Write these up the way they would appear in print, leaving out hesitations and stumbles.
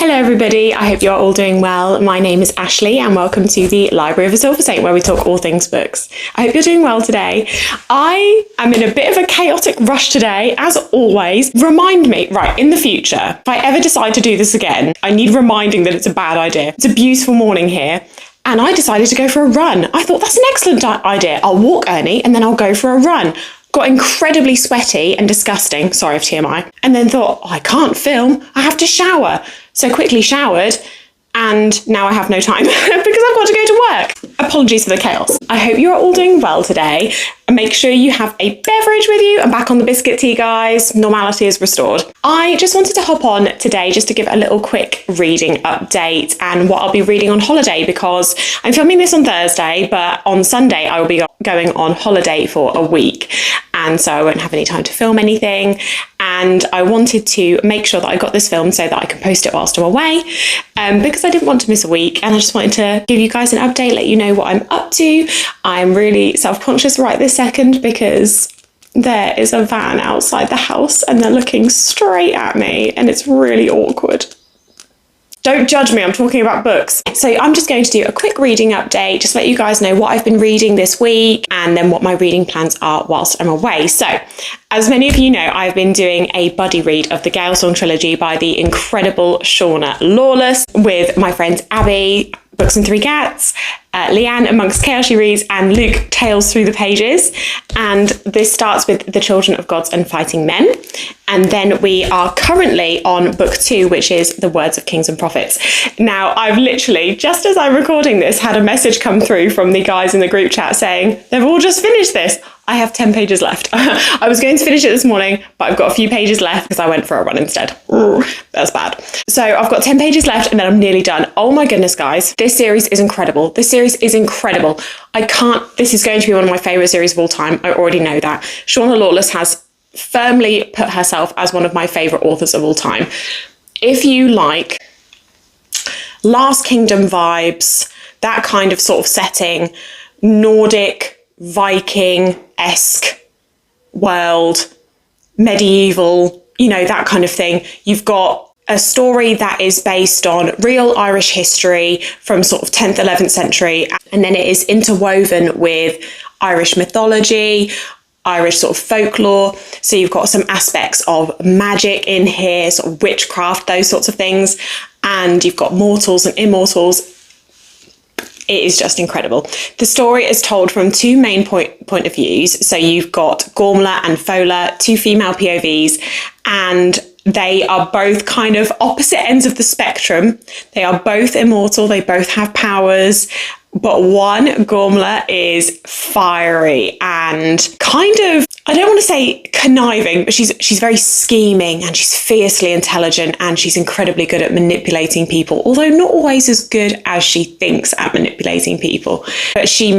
Hello everybody, I hope you're all doing well. My name is Ashley and welcome to the Library of a Silversaint where we talk all things books. I hope you're doing well today. I am in a bit of a chaotic rush today, as always. Remind me, right, in the future, if I ever decide to do this again, I need reminding that it's a bad idea. It's a beautiful morning here and I decided to go for a run. I thought that's an excellent idea. I'll walk Ernie and then I'll go for a run. Got incredibly sweaty and disgusting, sorry for TMI, and then thought, I can't film, I have to shower. So quickly showered, and now I have no time because I've got to go to work. Apologies for the chaos. I hope you're all doing well today. Make sure you have a beverage with you. I'm back on the biscuit tea, guys. Normality is restored. I just wanted to hop on today just to give a little quick reading update and what I'll be reading on holiday, because I'm filming this on Thursday, but on Sunday I will be going on holiday for a week. And so I won't have any time to film anything. And I wanted to make sure that I got this filmed so that I can post it whilst I'm away, because I didn't want to miss a week. And I just wanted to give you guys an update, let you know what I'm up to. I'm really self-conscious right this second because there is a van outside the house and they're looking straight at me and it's really awkward. Don't judge me, I'm talking about books. So I'm just going to do a quick reading update, just let you guys know what I've been reading this week and then what my reading plans are whilst I'm away. So, as many of you know, I've been doing a buddy read of the Gail Trilogy by the incredible Shauna Lawless with my friends Abby, Books and Three Cats, Leanne Amongst Chaos She Reads, and Luke Tales Through the Pages. And this starts with The Children of Gods and Fighting Men. And then we are currently on book 2, which is The Words of Kings and Prophets. Now, I've literally, just as I'm recording this, had a message come through from the guys in the group chat saying, they've all just finished this. I have 10 pages left. I was going to finish it this morning, but I've got a few pages left because I went for a run instead. Ooh, that's bad. So I've got 10 pages left and then I'm nearly done. Oh my goodness, guys. This series is incredible. This series is incredible. This is going to be one of my favourite series of all time. I already know that. Shauna Lawless has firmly put herself as one of my favourite authors of all time. If you like Last Kingdom vibes, that kind of sort of setting, Nordic, Viking-esque world, medieval, you know, that kind of thing. You've got a story that is based on real Irish history from sort of 10th, 11th century, and then it is interwoven with Irish mythology, Irish sort of folklore. So you've got some aspects of magic in here, sort of witchcraft, those sorts of things, and you've got mortals and immortals. It is just incredible. The story is told from two main point of views. So you've got Gormla and Fola, two female POVs, and they are both kind of opposite ends of the spectrum. They are both immortal. They both have powers. But one, Gormla, is fiery and kind of, I don't want to say conniving, but she's very scheming and she's fiercely intelligent and she's incredibly good at manipulating people, although not always as good as she thinks at manipulating people. But she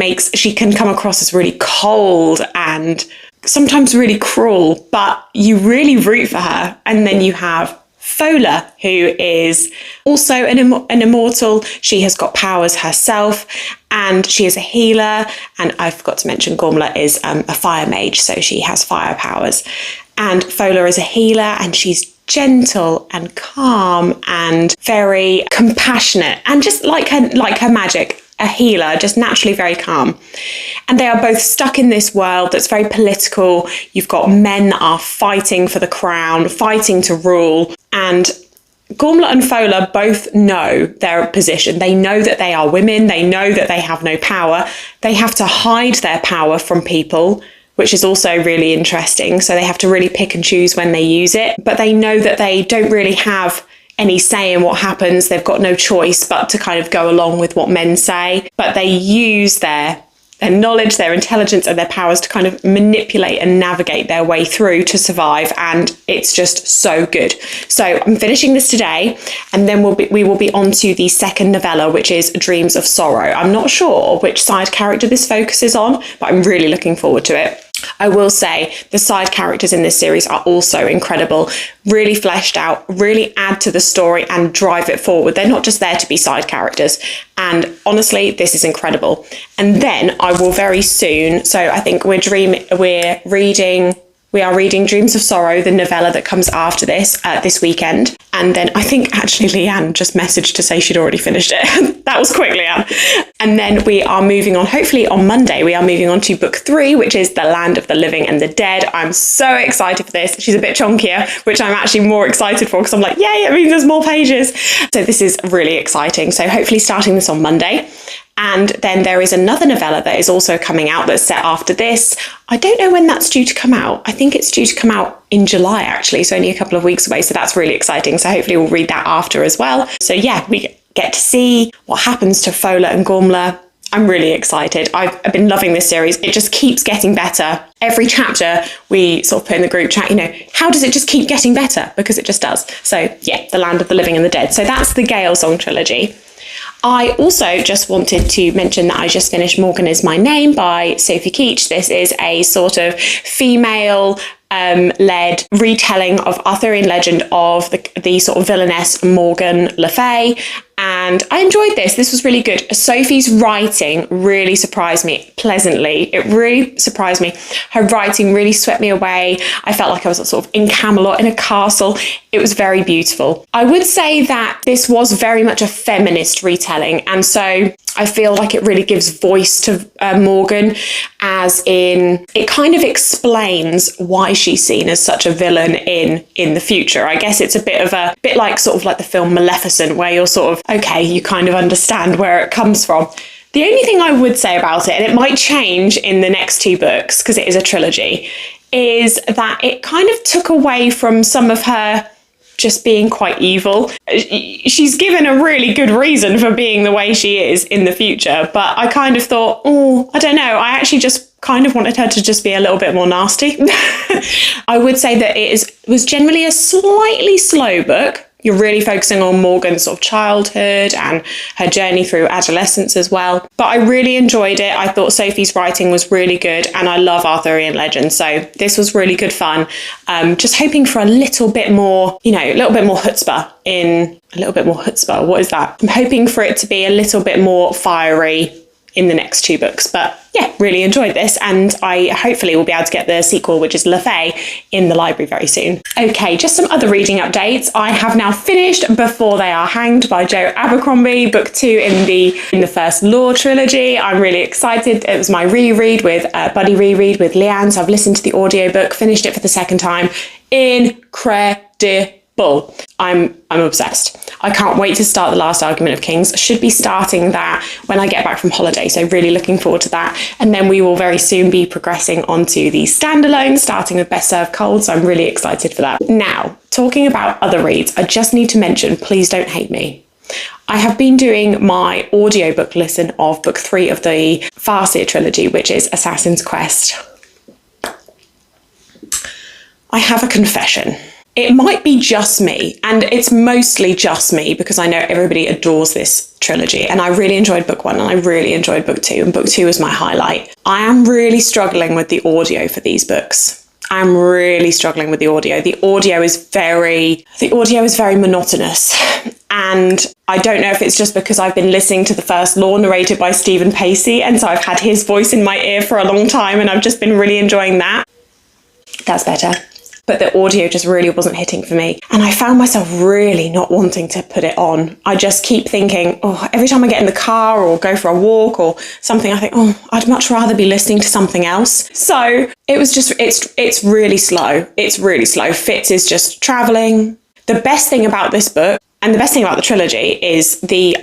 can come across as really cold and sometimes really cruel, but you really root for her. And then you have Fola, who is also an immortal. She has got powers herself and she is a healer. And I forgot to mention Gormla is a fire mage, so she has fire powers. And Fola is a healer and she's gentle and calm and very compassionate and just like her magic. A healer, just naturally very calm. And they are both stuck in this world that's very political. You've got men that are fighting for the crown, fighting to rule. And Gormla and Fola both know their position. They know that they are women. They know that they have no power. They have to hide their power from people, which is also really interesting. So they have to really pick and choose when they use it. But they know that they don't really have any say in what happens. They've got no choice but to kind of go along with what men say. But they use their knowledge, their intelligence and their powers to kind of manipulate and navigate their way through to survive. And it's just so good. So I'm finishing this today and then we will be on to the second novella, which is Dreams of Sorrow. I'm not sure which side character this focuses on, but I'm really looking forward to it. I will say the side characters in this series are also incredible, really fleshed out, really add to the story and drive it forward. They're not just there to be side characters. And honestly, this is incredible. And then I will very soon, so I think we're reading We are reading Dreams of Sorrow, the novella that comes after this, this weekend. And then I think actually Leanne just messaged to say she'd already finished it. That was quick, Leanne. And then we are moving on, hopefully on Monday, we are moving on to book 3, which is The Land of the Living and the Dead. I'm so excited for this. She's a bit chunkier, which I'm actually more excited for because I'm like, yay, it means there's more pages. So this is really exciting. So hopefully starting this on Monday. And then there is another novella that is also coming out that's set after this. I don't know when that's due to come out. I think it's due to come out in July, actually. So only a couple of weeks away. So that's really exciting. So hopefully we'll read that after as well. So yeah, we get to see what happens to Fola and Gormla. I'm really excited. I've been loving this series. It just keeps getting better. Every chapter we sort of put in the group chat, how does it just keep getting better? Because it just does. So yeah, The Land of the Living and the Dead. So that's the Gail song trilogy. I also just wanted to mention that I just finished Morgan Is My Name by Sophie Keach. This is a sort of female led retelling of Arthurian legend of the sort of villainess Morgan Le Fay. And I enjoyed this. This was really good. Sophie's writing really surprised me pleasantly. It really surprised me. Her writing really swept me away. I felt like I was sort of in Camelot in a castle. It was very beautiful. I would say that this was very much a feminist retelling. And so I feel like it really gives voice to Morgan, as in it kind of explains why she's seen as such a villain in the future. I guess it's a bit like sort of like the film Maleficent, where you're sort of, okay, you kind of understand where it comes from. The only thing I would say about it, and it might change in the next 2 books because it is a trilogy, is that it kind of took away from some of her just being quite evil. She's given a really good reason for being the way she is in the future, but I kind of thought, I don't know, I actually just kind of wanted her to just be a little bit more nasty. I would say that it was generally a slightly slow book. You're really focusing on Morgan's sort of childhood and her journey through adolescence as well. But I really enjoyed it. I thought Sophie's writing was really good, and I love Arthurian legends. So this was really good fun. Just hoping for a little bit more, a little bit more chutzpah. What is that? I'm hoping for it to be a little bit more fiery in the next 2 books. But yeah, really enjoyed this, and I hopefully will be able to get the sequel, which is Le Fay, in the library very soon. Okay, just some other reading updates. I have now finished Before They Are Hanged by Joe Abercrombie, book 2 in the first Law trilogy. I'm really excited. It was my reread with buddy reread with Leanne, so I've listened to the audiobook, finished it for the second time. Incredible. I'm obsessed. I can't wait to start The Last Argument of Kings. I should be starting that when I get back from holiday, so really looking forward to that. And then we will very soon be progressing onto the standalone, starting with Best Served Cold, so I'm really excited for that. Now, talking about other reads, I just need to mention, please don't hate me, I have been doing my audiobook listen of book 3 of the Farseer trilogy, which is Assassin's Quest. I have a confession. It might be just me, and it's mostly just me because I know everybody adores this trilogy, and I really enjoyed book 1 and I really enjoyed book 2, and book 2 was my highlight. I am really struggling with the audio for these books. I'm really struggling with the audio. The audio is very monotonous, and I don't know if it's just because I've been listening to the first Law narrated by Stephen Pacey, and so I've had his voice in my ear for a long time, and I've just been really enjoying that. That's better. But the audio just really wasn't hitting for me. And I found myself really not wanting to put it on. I just keep thinking, every time I get in the car or go for a walk or something, I think, I'd much rather be listening to something else. So it was just, it's really slow. It's really slow. Fitz is just traveling. The best thing about this book, and the best thing about the trilogy, is the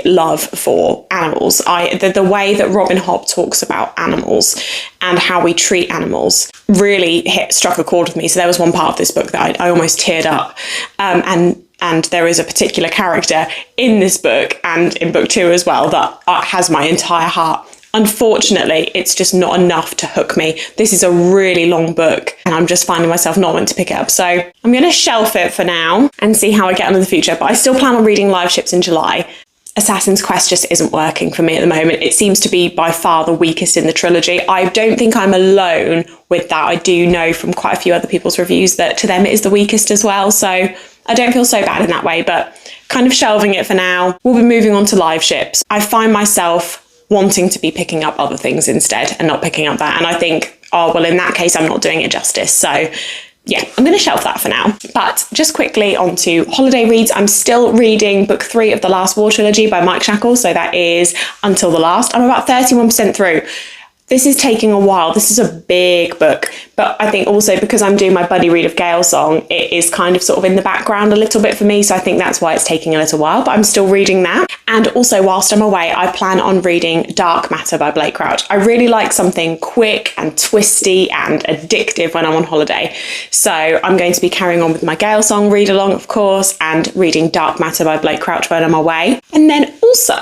love for animals. The way that Robin Hobb talks about animals and how we treat animals really struck a chord with me. So there was one part of this book that I almost teared up. And there is a particular character in this book and in book 2 as well that has my entire heart. Unfortunately, it's just not enough to hook me. This is a really long book and I'm just finding myself not wanting to pick it up. So I'm going to shelf it for now and see how I get on in the future. But I still plan on reading Live Ships in July. Assassin's Quest just isn't working for me at the moment. It seems to be by far the weakest in the trilogy. I don't think I'm alone with that. I do know from quite a few other people's reviews that to them it is the weakest as well. So I don't feel so bad in that way, but kind of shelving it for now. We'll be moving on to Live Ships. I find myself wanting to be picking up other things instead and not picking up that. And I think oh, well, in that case, I'm not doing it justice. So yeah, I'm going to shelf that for now. But just quickly onto holiday reads. I'm still reading book 3 of the Last War trilogy by Mike Shackles. So that is Until the Last. I'm about 31% through. This is taking a while. This is a big book, but I think also because I'm doing my buddy read of Gail song, it is kind of sort of in the background a little bit for me. So I think that's why it's taking a little while, but I'm still reading that. And also whilst I'm away, I plan on reading Dark Matter by Blake Crouch. I really like something quick and twisty and addictive when I'm on holiday. So I'm going to be carrying on with my Gail song read along, of course, and reading Dark Matter by Blake Crouch when I'm away. And then also,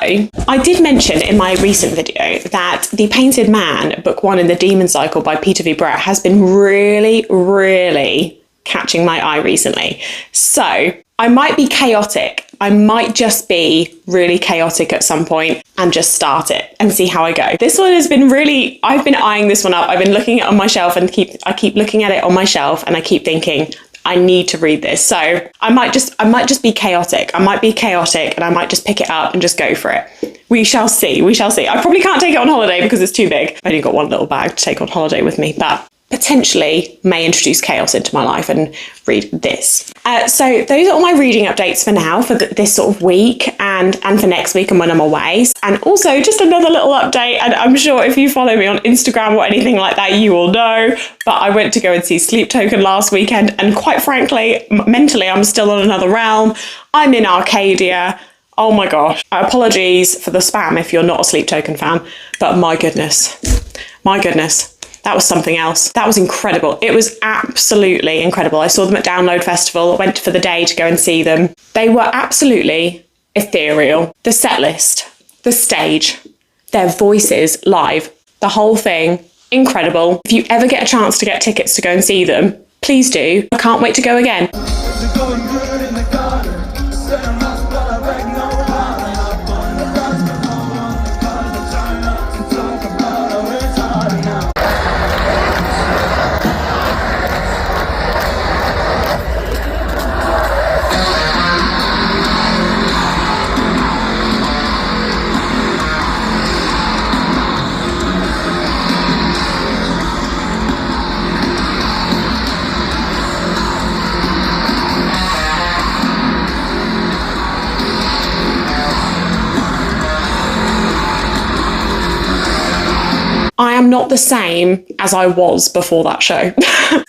I did mention in my recent video that The Painted Man, book 1 in the Demon Cycle by Peter V. Brett, has been really catching my eye recently. So I might be chaotic. I might just be really chaotic at some point and just start it and see how I go. This one has been really, I've been eyeing this one up. I've been looking at it on my shelf and I keep looking at it on my shelf and I keep thinking, I need to read this. So I might just be chaotic. I might be chaotic and I might just pick it up and just go for it. We shall see. We shall see. I probably can't take it on holiday because it's too big. I've only got one little bag to take on holiday with me, but potentially may introduce chaos into my life and read this. So those are all my reading updates for now for this sort of week and for next week and when I'm away. And also just another little update, and I'm sure if you follow me on Instagram or anything like that, you will know, but I went to go and see Sleep Token last weekend, and quite frankly, mentally, I'm still on another realm. I'm in Arcadia. Oh my gosh. Apologies for the spam if you're not a Sleep Token fan, but my goodness, that was something else. That was incredible. It was absolutely incredible. I saw them at Download Festival, went for the day to go and see them. They were absolutely ethereal. The set list, the stage, their voices live, the whole thing, incredible. If you ever get a chance to get tickets to go and see them, please do. I can't wait to go again. I am not the same as I was before that show.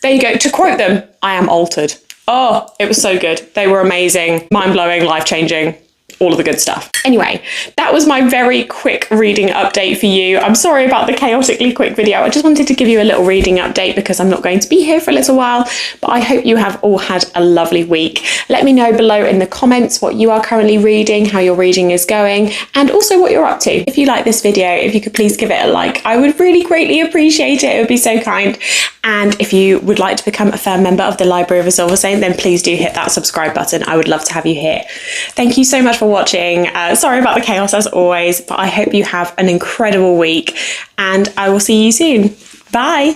There you go. To quote them, I am altered. Oh, it was so good. They were amazing, mind-blowing, life-changing, all of the good stuff. Anyway, that was my very quick reading update for you. I'm sorry about the chaotically quick video. I just wanted to give you a little reading update because I'm not going to be here for a little while, but I hope you have all had a lovely week. Let me know below in the comments what you are currently reading, how your reading is going, and also what you're up to. If you like this video, if you could please give it a like, I would really greatly appreciate it. It would be so kind. And if you would like to become a firm member of the Library of a Silver Saint, then please do hit that subscribe button. I would love to have you here. Thank you so much for watching. Sorry about the chaos as always, but I hope you have an incredible week and I will see you soon. Bye.